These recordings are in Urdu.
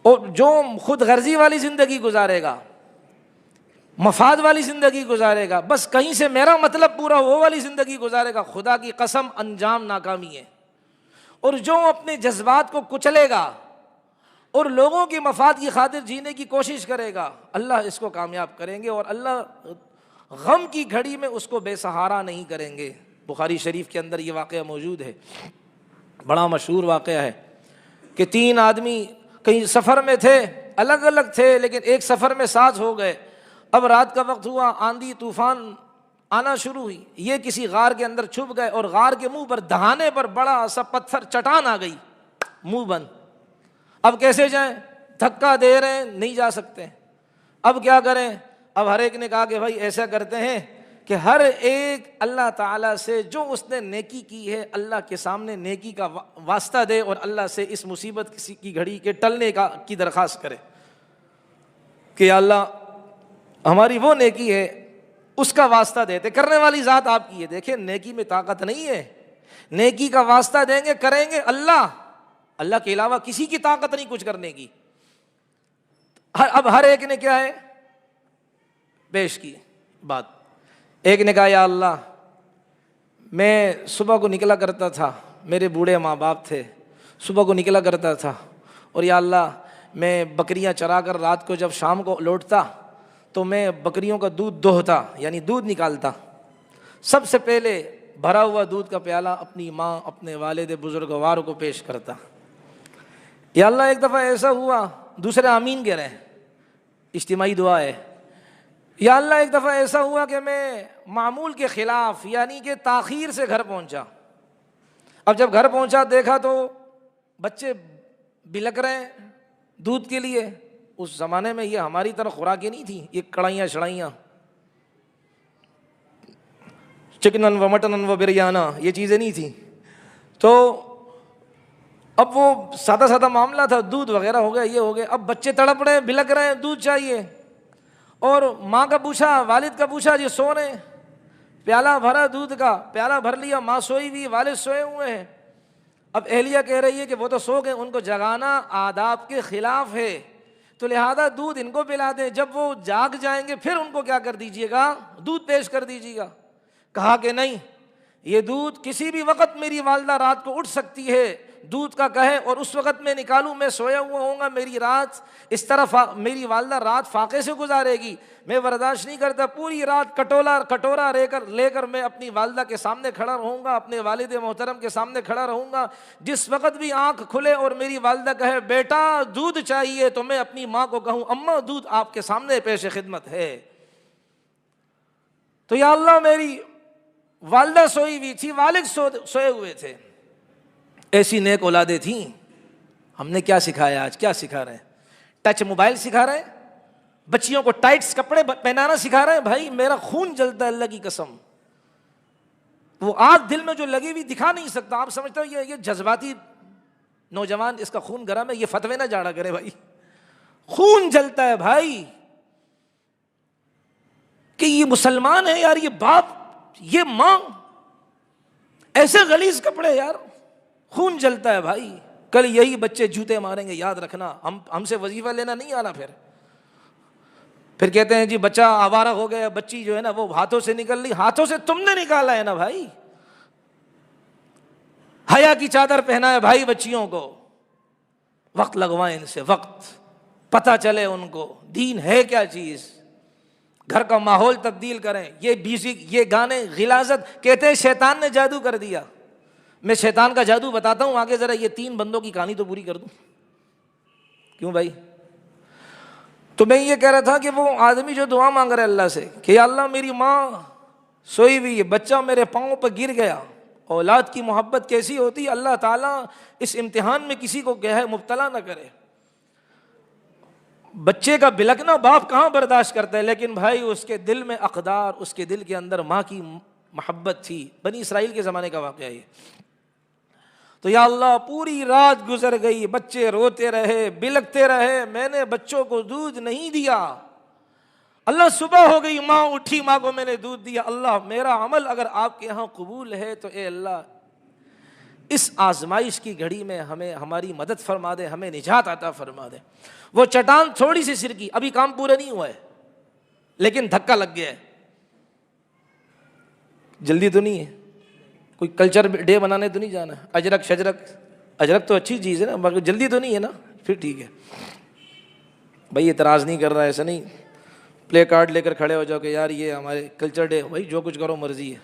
اور جو خود غرضی والی زندگی گزارے گا، مفاد والی زندگی گزارے گا، بس کہیں سے میرا مطلب پورا وہ والی زندگی گزارے گا، خدا کی قسم انجام ناکامی ہے۔ اور جو اپنے جذبات کو کچلے گا اور لوگوں کی مفاد کی خاطر جینے کی کوشش کرے گا، اللہ اس کو کامیاب کریں گے، اور اللہ غم کی گھڑی میں اس کو بے سہارا نہیں کریں گے۔ بخاری شریف کے اندر یہ واقعہ موجود ہے، بڑا مشہور واقعہ ہے کہ 3 آدمی کہیں سفر میں تھے، الگ الگ تھے لیکن ایک سفر میں ساتھ ہو گئے۔ اب رات کا وقت ہوا، آندھی طوفان آنا شروع ہوئی، یہ کسی غار کے اندر چھپ گئے اور غار کے منہ پر دہانے پر بڑا سا پتھر چٹان آ گئی، منہ بند۔ اب کیسے جائیں؟ دھکا دے رہے ہیں، نہیں جا سکتے، اب کیا کریں؟ اب ہر ایک نے کہا کہ بھائی ایسا کرتے ہیں کہ ہر ایک اللہ تعالیٰ سے جو اس نے نیکی کی ہے اللہ کے سامنے نیکی کا واسطہ دے اور اللہ سے اس مصیبت کسی کی گھڑی کے ٹلنے کی درخواست کرے کہ یا اللہ ہماری وہ نیکی ہے اس کا واسطہ دیتے، کرنے والی ذات آپ کی ہے، دیکھیں نیکی میں طاقت نہیں ہے، نیکی کا واسطہ دیں گے کریں گے اللہ کے علاوہ کسی کی طاقت نہیں کچھ کرنے کی۔ اب ہر ایک نے کیا ہے پیش کی بات، ایک نے کہا یا اللہ میں صبح کو نکلا کرتا تھا، میرے بوڑھے ماں باپ تھے، صبح کو نکلا کرتا تھا، اور یا اللہ میں بکریاں چرا کر رات کو جب شام کو لوٹتا تو میں بکریوں کا دودھ دوہتا، یعنی دودھ نکالتا، سب سے پہلے بھرا ہوا دودھ کا پیالہ اپنی ماں اپنے والد بزرگوار کو پیش کرتا۔ یا اللہ ایک دفعہ ایسا ہوا، دوسرے آمین کہہ رہے ہیں، اجتماعی دعا ہے۔ یا اللہ ایک دفعہ ایسا ہوا کہ میں معمول کے خلاف یعنی کہ تاخیر سے گھر پہنچا، اب جب گھر پہنچا دیکھا تو بچے بلک رہے ہیں دودھ کے لیے۔ اس زمانے میں یہ ہماری طرح خوراکیں نہیں تھیں، یہ کڑھائیاں شڑائیاں چکنن و مٹنن و بریانہ یہ چیزیں نہیں تھیں، تو اب وہ سادہ سادہ معاملہ تھا، دودھ وغیرہ ہو گیا، یہ ہو گیا، اب بچے تڑپ رہے ہیں بلک رہے ہیں دودھ چاہیے، اور ماں کا پوچھا والد کا پوچھا جی سو رہے ہیں، پیالہ بھرا دودھ کا، پیالہ بھر لیا، ماں سوئی ہوئی والد سوئے ہوئے ہیں۔ اب اہلیہ کہہ رہی ہے کہ وہ تو سو گئے، ان کو جگانا آداب کے خلاف ہے، تو لہذا دودھ ان کو پلا دیں، جب وہ جاگ جائیں گے پھر ان کو کیا کر دیجیے گا دودھ پیش کر دیجیے گا۔ کہا کہ نہیں، یہ دودھ کسی بھی وقت میری والدہ رات کو اٹھ سکتی ہے، دودھ کا کہے اور اس وقت میں نکالوں، میں سویا ہوا ہوں گا، میری رات اس طرح میری والدہ رات فاقے سے گزارے گی، میں برداشت نہیں کرتا، پوری رات کٹورا لے کر میں اپنی والدہ کے سامنے کھڑا رہوں گا، اپنے والد محترم کے سامنے کھڑا رہوں گا، جس وقت بھی آنکھ کھلے اور میری والدہ کہے بیٹا دودھ چاہیے تو میں اپنی ماں کو کہوں اماں دودھ آپ کے سامنے پیش خدمت ہے۔ تو یا اللہ میری والدہ سوئی ہوئی تھی، والد سوئے ہوئے تھے، ایسی نیک اولادیں تھیں۔ ہم نے کیا سکھایا آج؟ کیا سکھا رہے ہیں؟ ٹچ موبائل سکھا رہے ہیں، بچیوں کو ٹائٹس کپڑے پہنانا سکھا رہے ہیں۔ بھائی میرا خون جلتا ہے اللہ کی قسم، وہ آگ دل میں جو لگی ہوئی دکھا نہیں سکتا۔ آپ سمجھتے ہو یہ جذباتی نوجوان اس کا خون گرم ہے، یہ فتوے نہ جاڑا کرے بھائی، خون جلتا ہے بھائی کہ یہ مسلمان ہے یار، یہ باپ یہ ماں ایسے غلیظ کپڑے، یار خون جلتا ہے بھائی۔ کل یہی بچے جوتے ماریں گے، یاد رکھنا، ہم سے وظیفہ لینا نہیں آنا۔ پھر کہتے ہیں جی بچہ آوارہ ہو گیا، بچی جو ہے نا وہ ہاتھوں سے نکل لی، ہاتھوں سے تم نے نکالا ہے نا بھائی، حیا کی چادر پہنا ہے بھائی بچیوں کو، وقت لگوائیں ان سے، وقت پتہ چلے ان کو دین ہے کیا چیز، گھر کا ماحول تبدیل کریں۔ یہ میوزک، یہ گانے، غلاظت، کہتے ہیں شیطان نے جادو کر دیا۔ میں شیطان کا جادو بتاتا ہوں آگے، ذرا یہ 3 بندوں کی کہانی تو پوری کر دوں۔ کیوں بھائی؟ تو میں یہ کہہ رہا تھا کہ وہ آدمی جو دعا مانگ رہا ہے اللہ سے کہ یا اللہ میری ماں سوئی ہوئی ہے، بچہ میرے پاؤں پہ گر گیا۔ اولاد کی محبت کیسی ہوتی ہے، اللہ تعالیٰ اس امتحان میں کسی کو کیا ہے مبتلا نہ کرے۔ بچے کا بلکنا باپ کہاں برداشت کرتا ہے، لیکن بھائی اس کے دل میں اقدار، اس کے دل کے اندر ماں کی محبت تھی۔ بنی اسرائیل کے زمانے کا واقعہ یہ۔ تو یا اللہ پوری رات گزر گئی، بچے روتے رہے، بلکتے رہے، میں نے بچوں کو دودھ نہیں دیا۔ اللہ صبح ہو گئی، ماں اٹھی، ماں کو میں نے دودھ دیا۔ اللہ میرا عمل اگر آپ کے یہاں قبول ہے تو اے اللہ اس آزمائش کی گھڑی میں ہمیں ہماری مدد فرما دے, ہمیں نجات عطا فرما دے. وہ چٹان تھوڑی سی سرکی, ابھی کام پورا نہیں ہوا ہے لیکن دھکا لگ گیا ہے. جلدی تو نہیں ہے, کوئی کلچر ڈے بنانے تو نہیں جانا, اجرک شجرک, اجرک تو اچھی چیز ہے نا, مگر جلدی تو نہیں ہے نا, پھر ٹھیک ہے بھائی, اعتراض نہیں کر رہا ہے, ایسا نہیں پلے کارڈ لے کر کھڑے ہو جاؤ کہ یار یہ ہمارے کلچر ڈے, بھائی جو کچھ کرو مرضی ہے,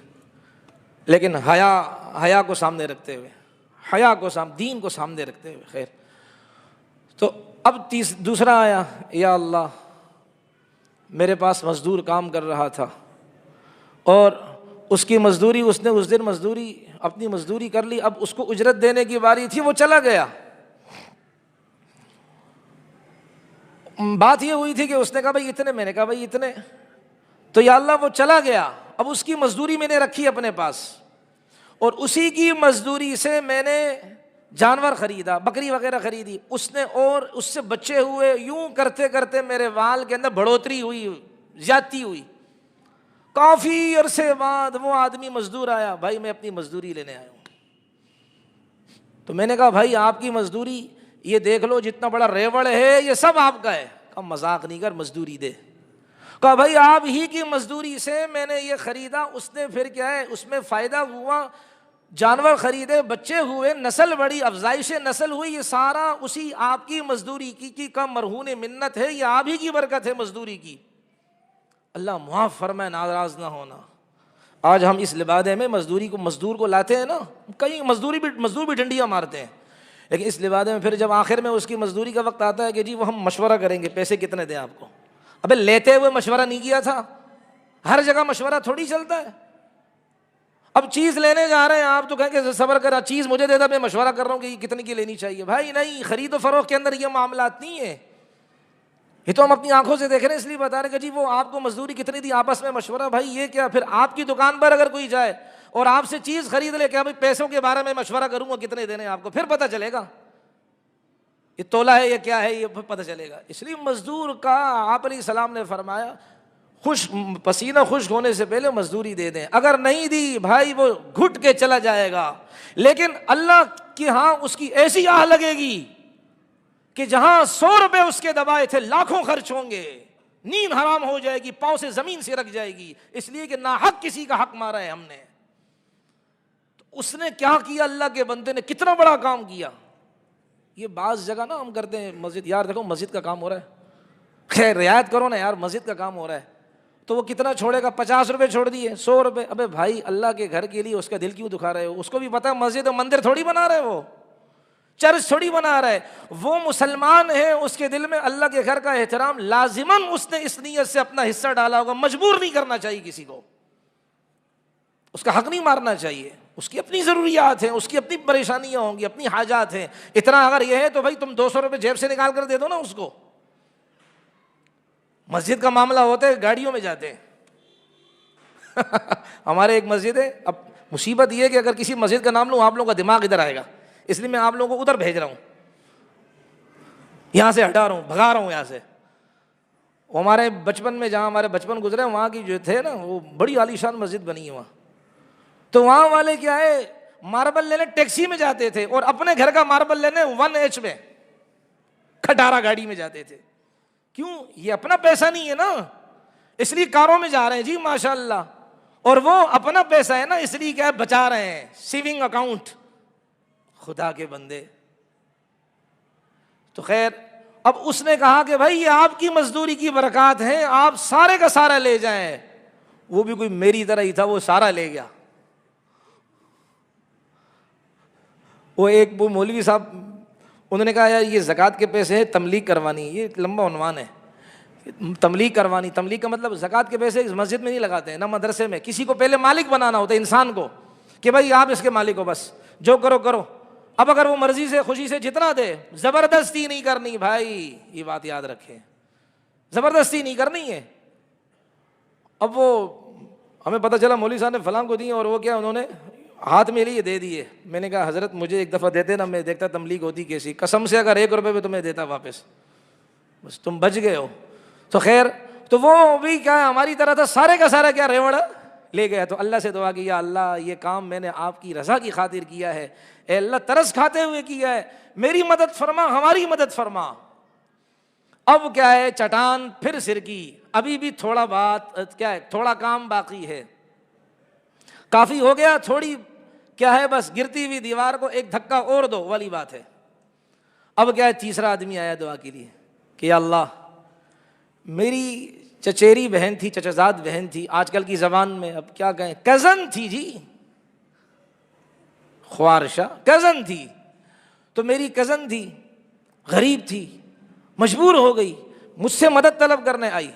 لیکن حیا کو سامنے رکھتے ہوئے, دین کو سامنے رکھتے ہوئے. خیر, تو اب دوسرا آیا, یا اللہ میرے پاس مزدور کام کر رہا تھا اور اس کی مزدوری, اس نے اس دن مزدوری اپنی مزدوری کر لی, اب اس کو اجرت دینے کی باری تھی, وہ چلا گیا. بات یہ ہوئی تھی کہ اس نے کہا بھائی اتنے, میں نے کہا بھائی اتنے, تو یا اللہ وہ چلا گیا, اب اس کی مزدوری میں نے رکھی اپنے پاس, اور اسی کی مزدوری سے میں نے جانور خریدا, بکری وغیرہ خریدی, اس نے اور اس سے بچے ہوئے, یوں کرتے کرتے میرے وال کے اندر بڑھوتری ہوئی, زیادتی ہوئی. کافی عرصے بعد وہ آدمی مزدور آیا, بھائی میں اپنی مزدوری لینے آیا ہوں. تو میں نے کہا بھائی آپ کی مزدوری یہ دیکھ لو, جتنا بڑا ریوڑ ہے یہ سب آپ کا ہے. کہا مذاق نہیں کر, مزدوری دے. کہا بھائی آپ ہی کی مزدوری سے میں نے یہ خریدا, اس نے پھر کیا ہے اس میں فائدہ ہوا, جانور خریدے, بچے ہوئے, نسل بڑی, افزائش نسل ہوئی, یہ سارا اسی آپ کی مزدوری کی کا مرہون منت ہے, یہ آپ ہی کی برکت ہے مزدوری کی. اللہ معاف فرمائے, ناراض نہ ہونا. آج ہم اس لبادے میں مزدور کو لاتے ہیں نا, کئی مزدور بھی ڈنڈیاں مارتے ہیں, لیکن اس لبادے میں پھر جب آخر میں اس کی مزدوری کا وقت آتا ہے کہ جی وہ ہم مشورہ کریں گے, پیسے کتنے دیں آپ کو. ابے لیتے ہوئے مشورہ نہیں کیا تھا, ہر جگہ مشورہ تھوڑی چلتا ہے. اب چیز لینے جا رہے ہیں آپ تو کہیں کہ صبر کرا, چیز مجھے دے دا, میں مشورہ کر رہا ہوں کہ یہ کتنے کی لینی چاہیے. بھائی نہیں, خرید و فروخت کے اندر یہ معاملات نہیں ہے, یہ تو ہم اپنی آنکھوں سے دیکھ رہے ہیں, اس لیے بتا رہے کہ جی وہ آپ کو مزدوری کتنی دی, آپس میں مشورہ. بھائی یہ کیا, پھر آپ کی دکان پر اگر کوئی جائے اور آپ سے چیز خرید لے, کیا بھائی پیسوں کے بارے میں مشورہ کروں گا کتنے دینے آپ کو, پھر پتہ چلے گا یہ تولا ہے یہ کیا ہے, یہ پتہ چلے گا. اس لیے مزدور کا آپ علیہ السلام نے فرمایا پسینہ خشک ہونے سے پہلے مزدوری دے دیں, اگر نہیں دی بھائی وہ گھٹ کے چلا جائے گا. لیکن اللہ کے ہاں اس کی ایسی آہ لگے گی کہ جہاں 100 روپے اس کے دبائے تھے لاکھوں خرچ ہوں گے, نیند حرام ہو جائے گی, پاؤں سے زمین سے رکھ جائے گی, اس لیے کہ ناحق کسی کا حق مارا ہے ہم نے. تو اس نے کیا کیا, اللہ کے بندے نے کتنا بڑا کام کیا. یہ بعض جگہ نا ہم کرتے ہیں, مسجد, یار دیکھو مسجد کا کام ہو رہا ہے, خیر رعایت کرو نا یار, مسجد کا کام ہو رہا ہے, تو وہ کتنا چھوڑے گا, 50 روپے چھوڑ دیے, 100 روپے. ابے بھائی اللہ کے گھر کے لیے اس کا دل کیوں دکھا رہے ہو, اس کو بھی پتا ہے مسجد مندر تھوڑی بنا رہے, وہ چرچ تھوڑی بنا رہا ہے, وہ مسلمان ہے, اس کے دل میں اللہ کے گھر کا احترام لازماً اس نے اس نیت سے اپنا حصہ ڈالا ہوگا. مجبور نہیں کرنا چاہیے کسی کو, اس کا حق نہیں مارنا چاہیے, اس کی اپنی ضروریات ہیں, اس کی اپنی پریشانیاں ہوں گی, اپنی حاجات ہیں. اتنا اگر یہ ہے تو بھائی تم 200 روپے جیب سے نکال کر دے دو نا اس کو. مسجد کا معاملہ ہوتا ہے گاڑیوں میں جاتے ہیں ہمارے ایک مسجد ہے, اب مصیبت یہ ہے کہ اگر کسی مسجد کا نام لوں آپ لوگوں کا دماغ ادھر آئے گا, اس لیے میں آپ لوگوں کو ادھر بھیج رہا ہوں, یہاں سے ہٹا رہا ہوں, بھگا رہا ہوں یہاں سے. وہ ہمارے بچپن میں جہاں ہمارے بچپن گزرے وہاں کی جو تھے نا وہ بڑی عالیشان مسجد بنی ہے وہاں, تو وہاں والے کیا ہے ماربل لینے ٹیکسی میں جاتے تھے اور اپنے گھر کا ماربل لینے 1H میں کھٹارا گاڑی میں جاتے تھے. کیوں, یہ اپنا پیسہ نہیں ہے نا, اس لیے کاروں میں جا رہے ہیں جی ماشاء اللہ, اور وہ اپنا پیسہ ہے نا, اس لیے کیا بچا رہے ہیں, سیونگ اکاؤنٹ. خدا کے بندے, تو خیر اب اس نے کہا کہ بھائی یہ آپ کی مزدوری کی برکات ہیں, آپ سارے کا سارا لے جائیں. وہ بھی کوئی میری طرح ہی تھا, وہ سارا لے گیا. وہ ایک وہ مولوی صاحب انہوں نے کہا یار یہ زکوٰۃ کے پیسے ہیں, تملیغ کروانی, یہ لمبا عنوان ہے, تملیغ کروانی. تملیغ کا مطلب زکوٰۃ کے پیسے اس مسجد میں نہیں لگاتے ہیں, نہ مدرسے میں. کسی کو پہلے مالک بنانا ہوتا ہے انسان کو, کہ بھائی آپ اس کے مالک ہو, بس جو کرو کرو. اب اگر وہ مرضی سے خوشی سے جتنا دے, زبردستی نہیں کرنی بھائی, یہ بات یاد رکھیں, زبردستی نہیں کرنی ہے. اب وہ ہمیں پتہ چلا مولوی صاحب نے فلاں کو دی, اور وہ کیا انہوں نے ہاتھ میں لیے دے دیے. میں نے کہا حضرت مجھے ایک دفعہ دیتے نا, میں دیکھتا تملیغ ہوتی کیسی, قسم سے اگر 1 روپے میں تمہیں دیتا واپس, بس تم بچ گئے ہو. تو خیر, تو وہ بھی کیا ہماری طرح تھا, سارے کا سارا کیا ریوڑ لے گیا تو اللہ سے دعا کی یا اللہ یہ کام میں نے آپ کی رضا کی خاطر کیا ہے، اے اللہ ترس کھاتے ہوئے کیا ہے، میری مدد فرما، ہماری مدد فرما۔ اب کیا ہے، چٹان پھر سرکی، ابھی بھی تھوڑا بات کیا ہے، تھوڑا کام باقی ہے، کافی ہو گیا، تھوڑی کیا ہے بس گرتی ہوئی دیوار کو ایک دھکا اور دو والی بات ہے۔ اب کیا ہے، تیسرا آدمی آیا دعا کے لیے کہ یا اللہ میری چچیری بہن تھی، چچزاد بہن تھی، آج کل کی زبان میں اب کیا کہیں، کزن تھی جی، خوارشہ کزن تھی، تو میری کزن تھی، غریب تھی، مجبور ہو گئی، مجھ سے مدد طلب کرنے آئی۔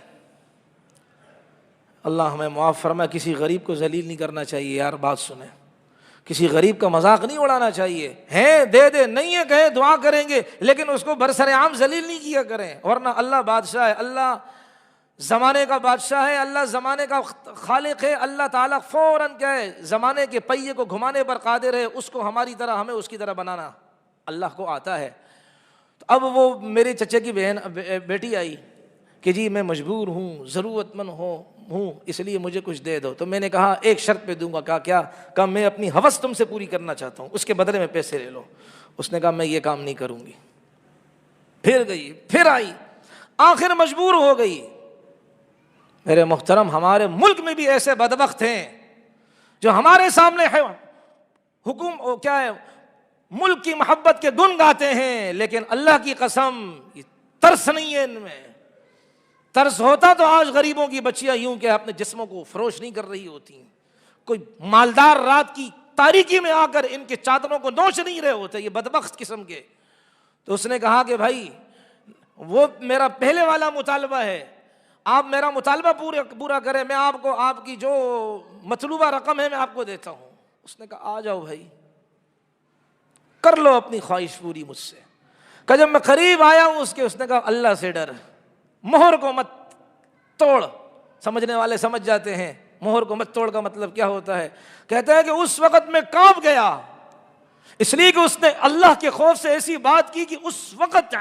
اللہ ہمیں معاف فرما، کسی غریب کو ذلیل نہیں کرنا چاہیے یار، بات سنیں، کسی غریب کا مذاق نہیں اڑانا چاہیے، ہے دے دے، نہیں ہے کہے دعا کریں گے، لیکن اس کو برسر عام ذلیل نہیں کیا کریں، ورنہ اللہ بادشاہ ہے، اللہ زمانے کا بادشاہ ہے، اللہ زمانے کا خالق ہے، اللہ تعالیٰ فوراً کیا ہے زمانے کے پہیے کو گھمانے پر قادر ہے، اس کو ہماری طرح، ہمیں اس کی طرح بنانا اللہ کو آتا ہے۔ تو اب وہ میرے چچے کی بہن بیٹی آئی کہ جی میں مجبور ہوں، ضرورت مند ہوں، اس لیے مجھے کچھ دے دو۔ تو میں نے کہا ایک شرط پہ دوں گا۔ کہا میں اپنی ہوس تم سے پوری کرنا چاہتا ہوں، اس کے بدلے میں پیسے لے لو۔ اس نے کہا میں یہ کام نہیں کروں گی۔ پھر گئی، پھر آئی، آخر مجبور ہو گئی۔ میرے محترم، ہمارے ملک میں بھی ایسے بدبخت ہیں جو ہمارے سامنے ہے کیا ہے ملک کی محبت کے گن گاتے ہیں، لیکن اللہ کی قسم ترس نہیں ہے ان میں۔ ترس ہوتا تو آج غریبوں کی بچیاں یوں کہ اپنے جسموں کو فروش نہیں کر رہی ہوتی، کوئی مالدار رات کی تاریکی میں آ کر ان کے چادروں کو نوچ نہیں رہے ہوتے، یہ بدبخت قسم کے۔ تو اس نے کہا کہ بھائی وہ میرا پہلے والا مطالبہ ہے، آپ میرا مطالبہ پورا کریں، میں آپ کو آپ کی جو مطلوبہ رقم ہے میں آپ کو دیتا ہوں۔ اس نے کہا آ جاؤ بھائی، کر لو اپنی خواہش پوری مجھ سے۔ کہ جب میں قریب آیا ہوں اس نے کہا اللہ سے ڈر، مہر کو مت توڑ۔ سمجھنے والے سمجھ جاتے ہیں مہر کو مت توڑ کا مطلب کیا ہوتا ہے۔ کہتا ہے کہ اس وقت میں کانپ گیا، اس لیے کہ اس نے اللہ کے خوف سے ایسی بات کی کہ اس وقت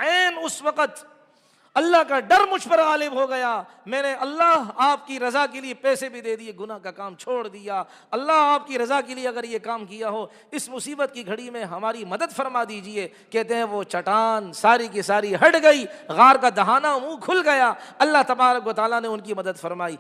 اللہ کا ڈر مجھ پر غالب ہو گیا۔ میں نے اللہ آپ کی رضا کے لیے پیسے بھی دے دیے، گناہ کا کام چھوڑ دیا۔ اللہ آپ کی رضا کے لیے اگر یہ کام کیا ہو، اس مصیبت کی گھڑی میں ہماری مدد فرما دیجئے۔ کہتے ہیں وہ چٹان ساری کی ساری ہٹ گئی، غار کا دہانہ منہ کھل گیا، اللہ تبارک و تعالیٰ نے ان کی مدد فرمائی۔